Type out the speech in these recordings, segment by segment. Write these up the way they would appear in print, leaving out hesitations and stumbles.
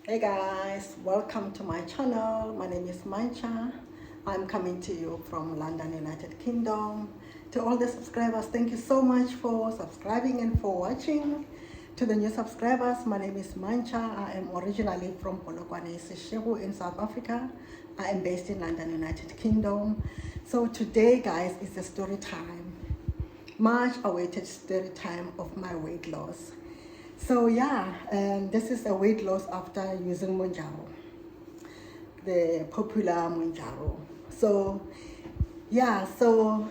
Hey guys, welcome to my channel. My name is Mancha. I'm coming to you from London, United Kingdom. To all the subscribers, thank you so much for subscribing and for watching. To the new subscribers, my name is Mancha. I am originally from Polokwane, Seshego in South Africa. I am based in London, United Kingdom. So today, guys, is a story time. Much awaited story time of my weight loss. So yeah, this is a weight loss after using Mounjaro, the popular Mounjaro. So yeah, so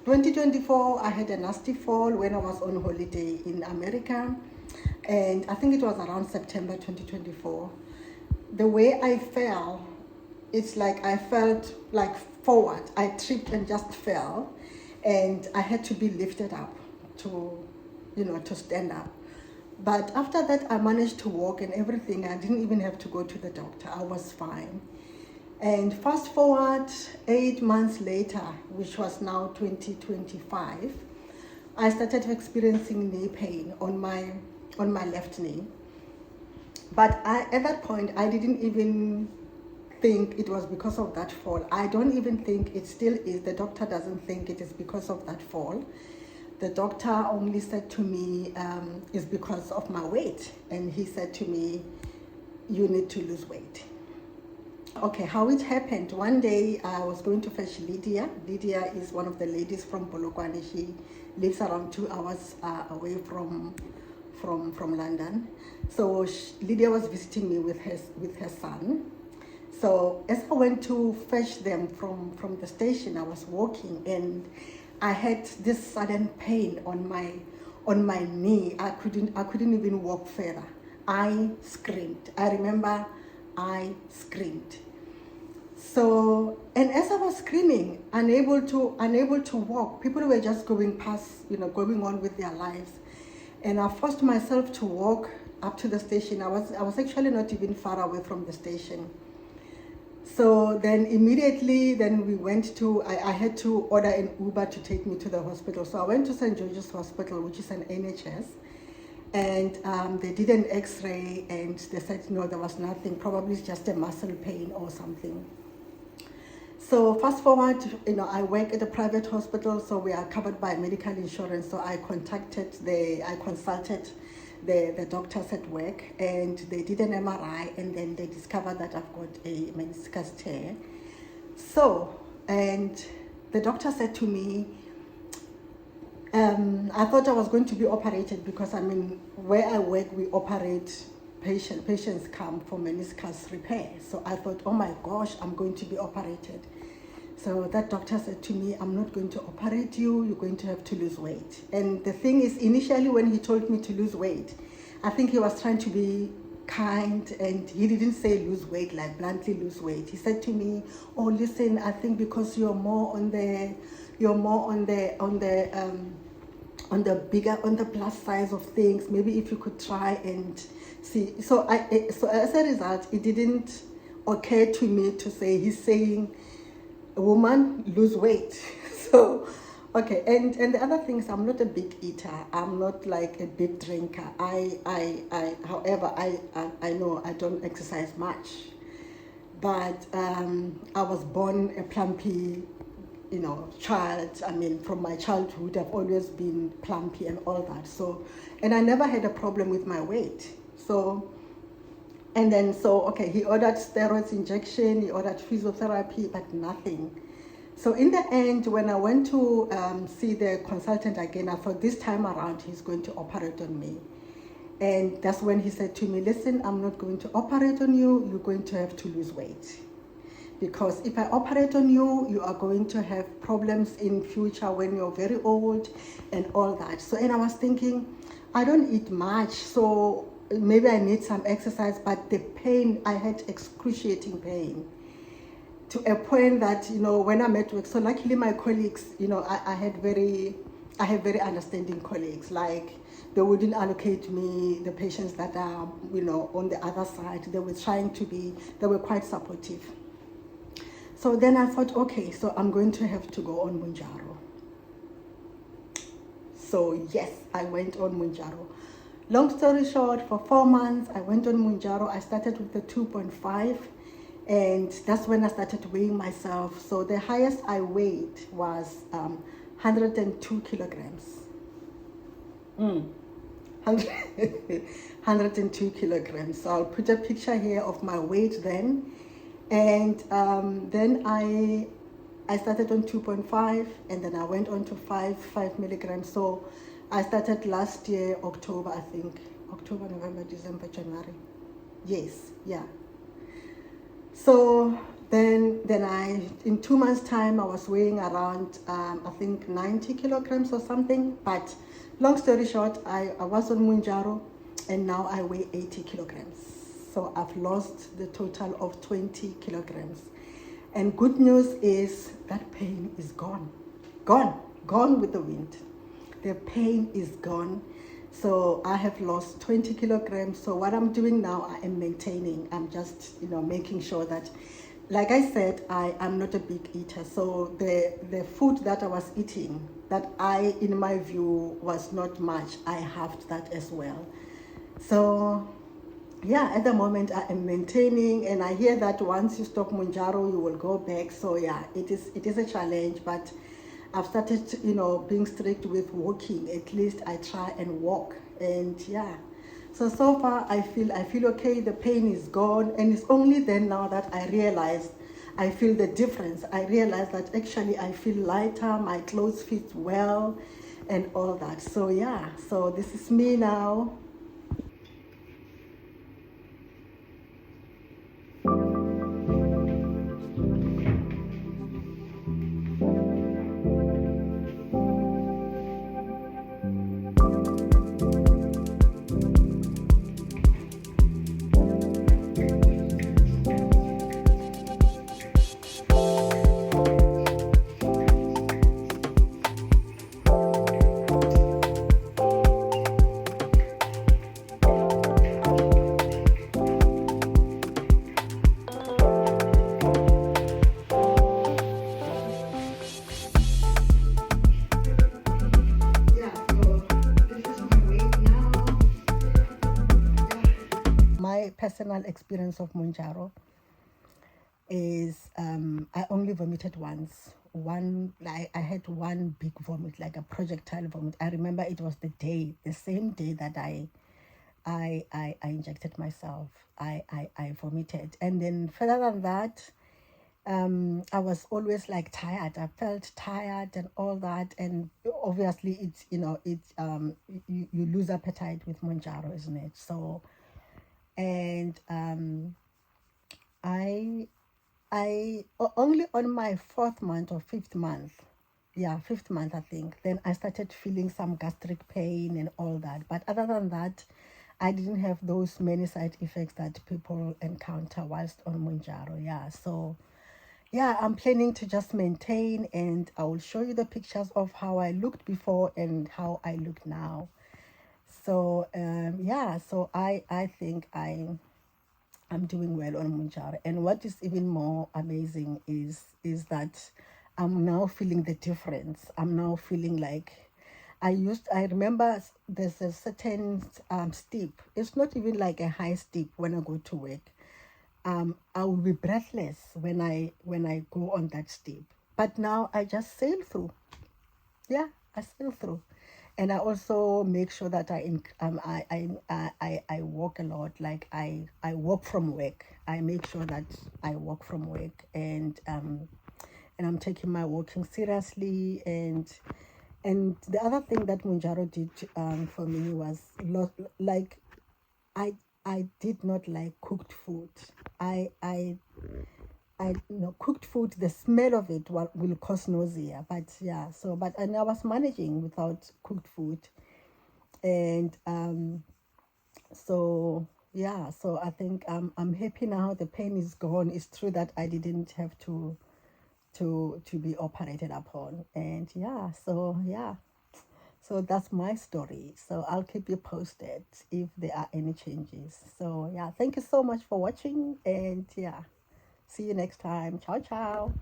2024, I had a nasty fall when I was on holiday in America, and I think it was around September 2024. The way I fell, it's like I felt like forward. I tripped and just fell, and I had to be lifted up to, to stand up. But after that, I managed to walk and everything. I didn't even have to go to the doctor. I was fine. And fast forward 8 months later, which was now 2025, I started experiencing knee pain on my left knee. But at that point, I didn't even think it was because of that fall. I don't even think it still is. The doctor doesn't think it is because of that fall. The doctor only said to me, it's because of my weight. And he said to me, you need to lose weight. Okay, how it happened. One day I was going to fetch Lydia. Lydia is one of the ladies from Polokwane. She lives around 2 hours away from London. So Lydia was visiting me with her son. So as I went to fetch them from the station, I was walking and I had this sudden pain on my knee. I couldn't even walk further. I screamed. I remember I screamed. So, and as I was screaming, unable to walk, people were just going past, going on with their lives. And I forced myself to walk up to the station. I was actually not even far away from the station. So then immediately, we went to, I had to order an Uber to take me to the hospital. So I went to St. George's Hospital, which is an NHS, and they did an x-ray and they said, no, there was nothing, probably it's just a muscle pain or something. So fast forward, I work at a private hospital, so we are covered by medical insurance. So I consulted the doctors at work, and they did an MRI, and then they discovered that I've got a meniscus tear. So, and the doctor said to me, I thought I was going to be operated because, where I work, we operate patients come for meniscus repair. So I thought, oh my gosh, I'm going to be operated. So that doctor said to me, I'm not going to operate you, you're going to have to lose weight. And the thing is, initially when he told me to lose weight, I think he was trying to be kind, and he didn't say lose weight, like bluntly lose weight. He said to me, oh, listen, I think because you're more on the plus size of things, maybe if you could try and see. So as a result, it didn't occur to me to say, he's saying, a woman, lose weight. So, okay, and the other thing is, I'm not a big eater. I'm not like a big drinker. However, I know I don't exercise much, but I was born a plumpy, child. From my childhood, I've always been plumpy and all that. So, and I never had a problem with my weight. So, and then, okay, he ordered steroids injection, he ordered physiotherapy, but nothing. So in the end, when I went to see the consultant again, I thought this time around he's going to operate on me. And that's when he said to me, listen, I'm not going to operate on you, you're going to have to lose weight. Because if I operate on you, you are going to have problems in future when you're very old and all that. So, and I was thinking, I don't eat much, so maybe I need some exercise, but the pain, I had excruciating pain to a point that, when I'm at work, so luckily my colleagues, I have very understanding colleagues, like they wouldn't allocate me the patients that are, on the other side. They were quite supportive. So then I thought, okay, so I'm going to have to go on Mounjaro. So yes, I went on Mounjaro. Long story short, for 4 months, I went on Mounjaro. I started with the 2.5, and that's when I started weighing myself. So the highest I weighed was 102 kilograms. 102 kilograms. So I'll put a picture here of my weight then. And then I started on 2.5, and then I went on to 5 milligrams. So I started last year, October, I think. October, November, December, January. Yes, yeah. So then in 2 months' time, I was weighing around, I think 90 kilograms or something. But long story short, I was on Mounjaro, and now I weigh 80 kilograms. So I've lost the total of 20 kilograms. And good news is that pain is gone. Gone with the wind. The pain is gone. So I have lost 20 kilograms. So what I'm doing now, I am maintaining. I'm just, making sure that, like I said, I'm not a big eater. So the food that I was eating, that in my view, was not much, I halved that as well. So yeah, at the moment I am maintaining, and I hear that once you stop Mounjaro, you will go back. So yeah, it is a challenge, but I've started, being strict with walking. At least I try and walk, and yeah. So far I feel okay. The pain is gone, and it's only then now that I realize I feel the difference. I realize that actually I feel lighter, my clothes fit well, and all that. So yeah, so this is me now. My personal experience of Mounjaro is I only vomited once. I had one big vomit, like a projectile vomit. I remember it was the same day that I injected myself. I vomited, and then further than that, I was always like tired. I felt tired and all that, and obviously it's you lose appetite with Mounjaro, isn't it? So, and only on my 4th month or 5th month, yeah, 5th month, I think, then I started feeling some gastric pain and all that. But other than that, I didn't have those many side effects that people encounter whilst on Mounjaro. Yeah, so yeah, I'm planning to just maintain, and I will show you the pictures of how I looked before and how I look now. So yeah, so I think I'm doing well on Mounjaro. And what is even more amazing is that I'm now feeling the difference. I'm now feeling like I remember there's a certain steep. It's not even like a high steep when I go to work. I will be breathless when I go on that steep. But now I just sail through. Yeah, I sail through. And I also make sure that I walk a lot. Like I walk from work. I make sure that I walk from work, and I'm taking my walking seriously. And the other thing that Mounjaro did for me was like I did not like cooked food. I cooked food, the smell of it will cause nausea. But yeah, and I was managing without cooked food. And so yeah, so I think I'm happy now. The pain is gone. It's true that I didn't have to be operated upon. And yeah, so that's my story. So I'll keep you posted if there are any changes. So yeah, thank you so much for watching, and yeah, see you next time. Ciao, ciao.